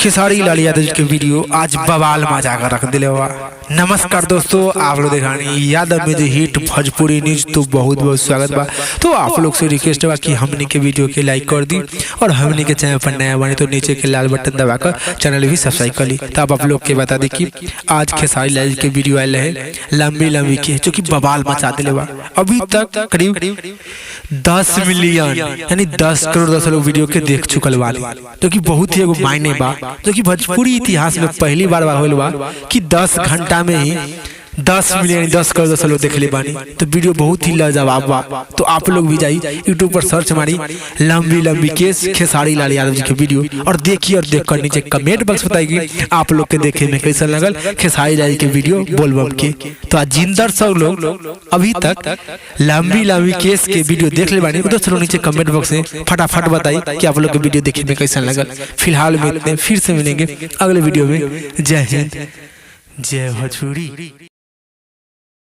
खेसारी लाल यादव के वीडियो आज बवाल मचा कर रख दिले हुआ। नमस्कार दोस्तों, आप लोग देखानी यादव में जो हिट भोजपुरी न्यूज तो बहुत बहुत स्वागत बा। तो आप लोग से रिक्वेस्ट बा कि हमने के वीडियो के लाइक कर दी और हमने के चैनल पर नया बने तो नीचे के लाल बटन दबाकर चैनल भी सब्सक्राइब कर ली। तब आप लोग के बता दी कि आज खेसारी लाल के वीडियो आए है लंबी लंबी के जो कि बवाल मचा दिले बा। अभी तक करीब 10 मिलियन यानी 10 करोड़ 10 लोग वीडियो के देख चुकल वाले, जो कि बहुत ही एगो मायने बा, जो कि भोजपुरी इतिहास में पहली बार होल बा कि 10 घंटा में ही 10 मिलियन 10 करोड़ 10 लोग देखले बानी। तो वीडियो बहुत ही लाजवाब बा। तो आप लोग भी जाई यूट्यूब पर सर्च मारी लंबी लंबी केस खेसारी लाल यादव जी के वीडियो और देखिए, और देखकर नीचे कमेंट बॉक्स बताइए आप लोग के देखे में कैसा लगल खेसारी लाल के वीडियो बोलबम के। तो आज जिन दर्शक लोग अभी तक लंबी लंबी केस के वीडियो देख ले बानी उधर नीचे कमेंट बॉक्स में फटाफट बताइए कि आप लोग के वीडियो देखे में कैसा लगल। फिलहाल में फिर से मिलेंगे अगले वीडियो में। जय हिंद, जय भोजपुरी।